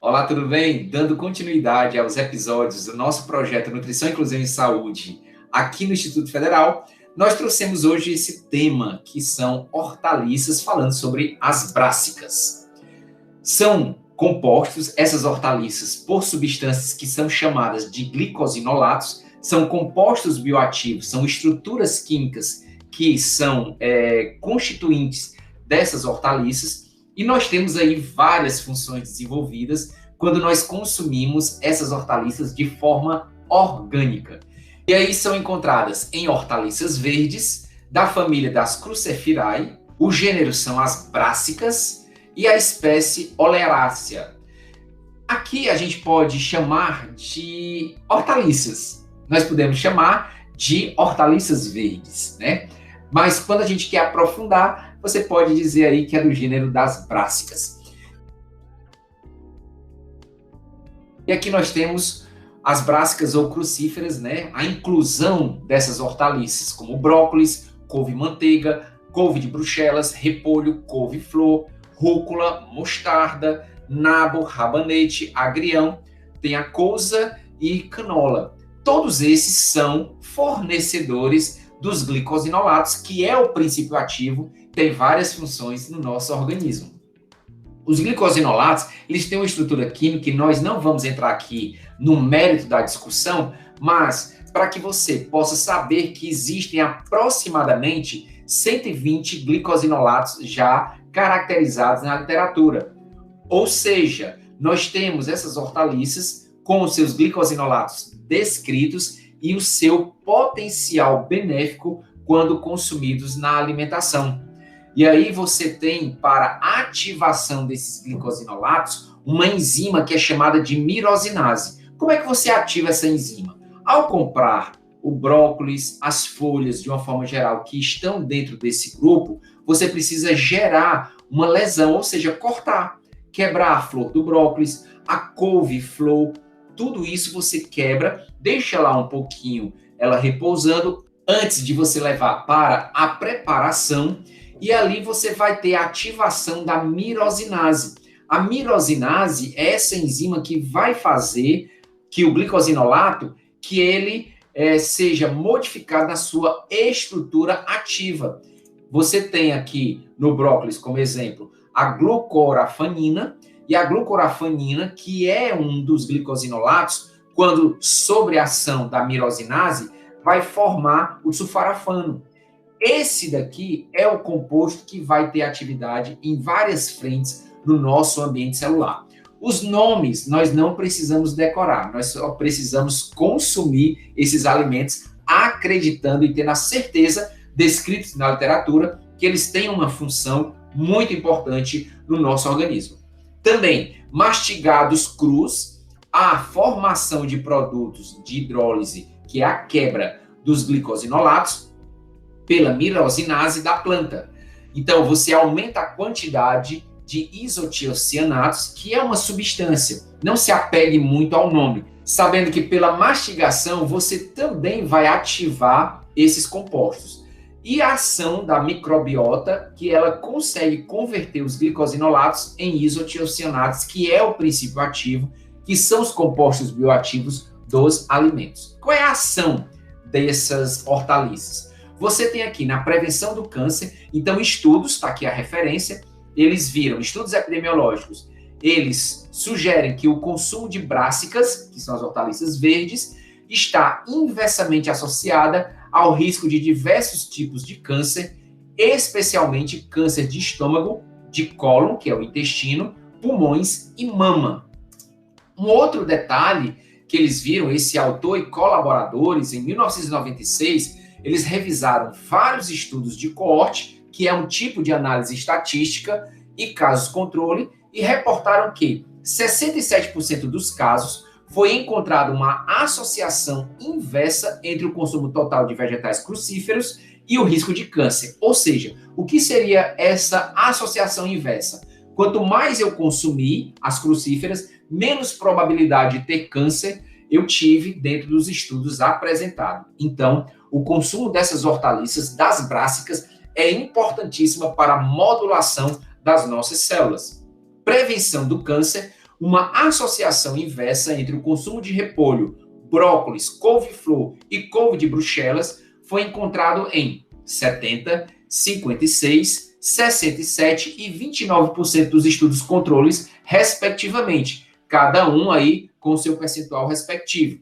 Olá, tudo bem? Dando continuidade aos episódios do nosso projeto Nutrição, Inclusão e Saúde aqui no Instituto Federal, nós trouxemos hoje esse tema que são hortaliças, falando sobre as brássicas. São compostos, essas hortaliças, por substâncias que são chamadas de glicosinolatos, são compostos bioativos, são estruturas químicas que são constituintes dessas hortaliças, e nós temos aí várias funções desenvolvidas quando nós consumimos essas hortaliças de forma orgânica. E aí são encontradas em hortaliças verdes, da família das Cruciferae, o gênero são as brássicas e a espécie Oleracea. Aqui a gente pode chamar de hortaliças. Nós podemos chamar de hortaliças verdes, né? Mas quando a gente quer aprofundar, você pode dizer aí que é do gênero das brássicas. E aqui nós temos as brássicas ou crucíferas, né? A inclusão dessas hortaliças, como brócolis, couve-manteiga, couve de Bruxelas, repolho, couve-flor, rúcula, mostarda, nabo, rabanete, agrião, tem a couza e canola. Todos esses são fornecedores dos glicosinolatos, que é o princípio ativo, tem várias funções no nosso organismo. Os glicosinolatos, eles têm uma estrutura química e nós não vamos entrar aqui no mérito da discussão, mas para que você possa saber que existem aproximadamente 120 glicosinolatos já caracterizados na literatura. Ou seja, nós temos essas hortaliças com os seus glicosinolatos descritos e o seu potencial benéfico quando consumidos na alimentação. E aí você tem, para a ativação desses glicosinolatos, uma enzima que é chamada de mirosinase. Como é que você ativa essa enzima? Ao comprar o brócolis, as folhas, de uma forma geral, que estão dentro desse grupo, você precisa gerar uma lesão, ou seja, cortar, quebrar a flor do brócolis, a couve-flor, tudo isso você quebra, deixa lá um pouquinho ela repousando antes de você levar para a preparação, e ali você vai ter a ativação da mirosinase. A mirosinase é essa enzima que vai fazer que o glicosinolato, que ele seja modificado na sua estrutura ativa. Você tem aqui no brócolis, como exemplo, a glucorafanina, e a glucorafanina, que é um dos glicosinolatos, quando sobre a ação da mirosinase, vai formar o sulfarafano. Esse daqui é o composto que vai ter atividade em várias frentes no nosso ambiente celular. Os nomes nós não precisamos decorar, nós só precisamos consumir esses alimentos acreditando e tendo a certeza, descritos na literatura, que eles têm uma função muito importante no nosso organismo. Também, mastigados crus, a formação de produtos de hidrólise, que é a quebra dos glicosinolatos, pela mirosinase da planta. Então, você aumenta a quantidade de isotiocianatos, que é uma substância. Não se apegue muito ao nome, sabendo que pela mastigação você também vai ativar esses compostos. E a ação da microbiota, que ela consegue converter os glicosinolatos em isotiocianatos, que é o princípio ativo, que são os compostos bioativos dos alimentos. Qual é a ação dessas hortaliças? Você tem aqui na prevenção do câncer, então estudos, está aqui a referência, eles viram, estudos epidemiológicos, eles sugerem que o consumo de brássicas, que são as hortaliças verdes, está inversamente associada ao risco de diversos tipos de câncer, especialmente câncer de estômago, de cólon, que é o intestino, pulmões e mama. Um outro detalhe que eles viram, esse autor e colaboradores, em 1996, eles revisaram vários estudos de coorte, que é um tipo de análise estatística, e casos controle, e reportaram que 67% dos casos foi encontrada uma associação inversa entre o consumo total de vegetais crucíferos e o risco de câncer. Ou seja, o que seria essa associação inversa? Quanto mais eu consumir as crucíferas, menos probabilidade de ter câncer eu tive dentro dos estudos apresentados. Então, o consumo dessas hortaliças, das brássicas, é importantíssima para a modulação das nossas células. Prevenção do câncer, uma associação inversa entre o consumo de repolho, brócolis, couve-flor e couve de Bruxelas foi encontrado em 70, 56, 67 e 29% dos estudos controles, respectivamente, cada um aí com seu percentual respectivo.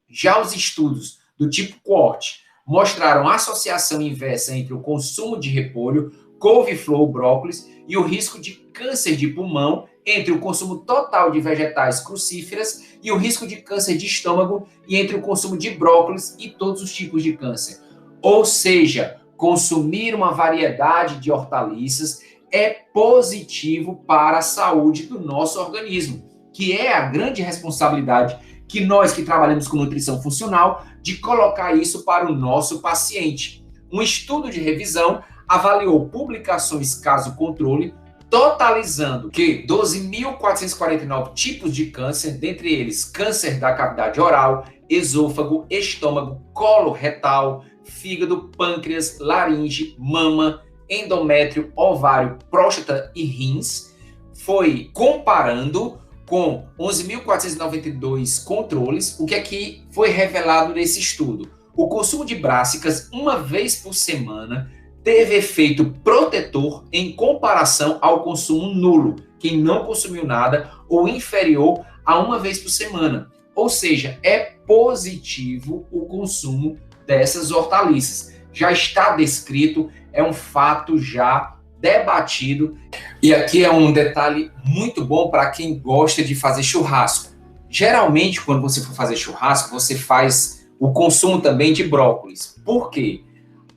Já os estudos do tipo coorte mostraram associação inversa entre o consumo de repolho, couve-flor, brócolis e o risco de câncer de pulmão entre o consumo total de vegetais crucíferas e o risco de câncer de estômago e entre o consumo de brócolis e todos os tipos de câncer. Ou seja, consumir uma variedade de hortaliças é positivo para a saúde do nosso organismo, que é a grande responsabilidade que nós que trabalhamos com nutrição funcional de colocar isso para o nosso paciente. Um estudo de revisão avaliou publicações caso controle, totalizando que 12.449 tipos de câncer, dentre eles câncer da cavidade oral, esôfago, estômago, colo retal, fígado, pâncreas, laringe, mama, endométrio, ovário, próstata e rins, foi comparando com 11.492 controles. O que é que foi revelado nesse estudo? O consumo de brássicas uma vez por semana teve efeito protetor em comparação ao consumo nulo, quem não consumiu nada ou inferior a uma vez por semana. Ou seja, é positivo o consumo dessas hortaliças. Já está descrito, é um fato já debatido. E aqui é um detalhe muito bom para quem gosta de fazer churrasco. Geralmente, quando você for fazer churrasco, você faz o consumo também de brócolis. Por quê?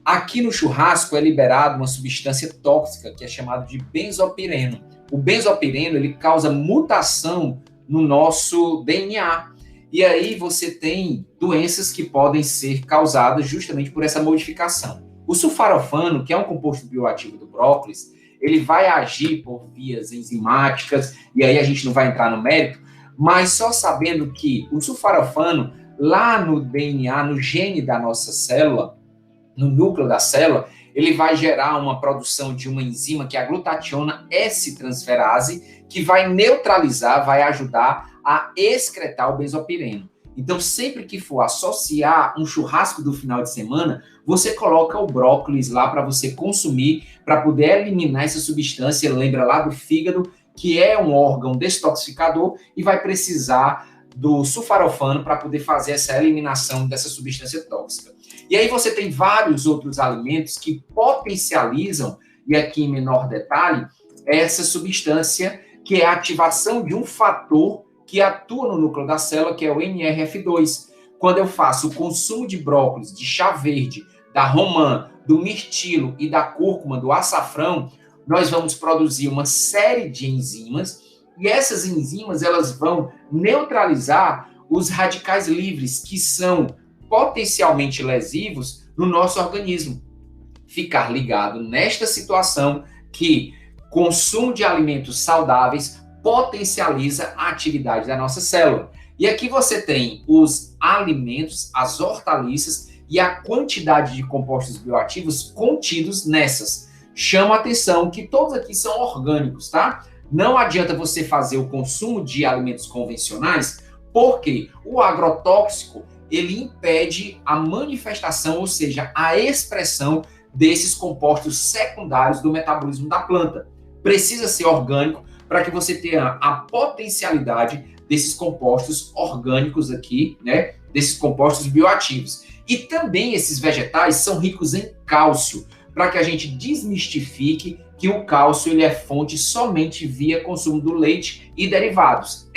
Aqui no churrasco é liberado uma substância tóxica que é chamada de benzopireno. O benzopireno ele causa mutação no nosso DNA. E aí você tem doenças que podem ser causadas justamente por essa modificação. O sulfarofano, que é um composto bioativo do brócolis, ele vai agir por vias enzimáticas, e aí a gente não vai entrar no mérito, mas só sabendo que o sulfarofano, lá no DNA, no gene da nossa célula, no núcleo da célula, ele vai gerar uma produção de uma enzima que é a glutationa S-transferase, que vai neutralizar, vai ajudar a excretar o benzopireno. Então, sempre que for associar um churrasco do final de semana, você coloca o brócolis lá para você consumir, para poder eliminar essa substância, lembra lá do fígado, que é um órgão detoxificador e vai precisar do sulfarofano para poder fazer essa eliminação dessa substância tóxica. E aí você tem vários outros alimentos que potencializam, e aqui em menor detalhe, essa substância, que é a ativação de um fator que atua no núcleo da célula, que é o NRF2. Quando eu faço o consumo de brócolis, de chá verde, da romã, do mirtilo e da cúrcuma, do açafrão, nós vamos produzir uma série de enzimas, e essas enzimas elas vão neutralizar os radicais livres, que são potencialmente lesivos no nosso organismo. Ficar ligado nesta situação que consumo de alimentos saudáveis potencializa a atividade da nossa célula. E aqui você tem os alimentos, as hortaliças e a quantidade de compostos bioativos contidos nessas. Chama a atenção que todos aqui são orgânicos, tá? Não adianta você fazer o consumo de alimentos convencionais, porque o agrotóxico ele impede a manifestação, ou seja, a expressão desses compostos secundários do metabolismo da planta. Precisa ser orgânico para que você tenha a potencialidade desses compostos orgânicos aqui, né? Desses compostos bioativos. E também esses vegetais são ricos em cálcio, para que a gente desmistifique que o cálcio ele é fonte somente via consumo do leite e derivados.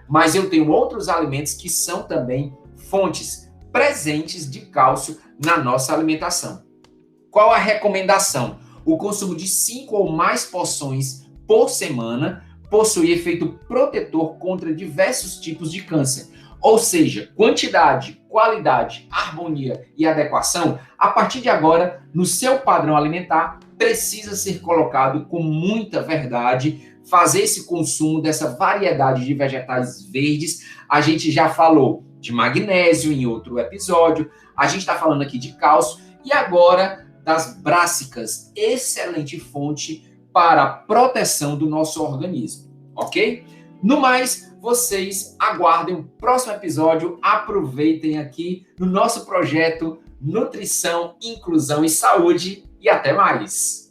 Mas eu tenho outros alimentos que são também fontes presentes de cálcio na nossa alimentação. Qual a recomendação? O consumo de 5 ou mais porções por semana possui efeito protetor contra diversos tipos de câncer. Ou seja, quantidade, qualidade, harmonia e adequação, a partir de agora, no seu padrão alimentar, precisa ser colocado com muita verdade, fazer esse consumo dessa variedade de vegetais verdes. A gente já falou de magnésio em outro episódio, a gente está falando aqui de cálcio e agora das brássicas, excelente fonte para a proteção do nosso organismo, ok? No mais, vocês aguardem o próximo episódio, aproveitem aqui no nosso projeto Nutrição, Inclusão e Saúde e até mais!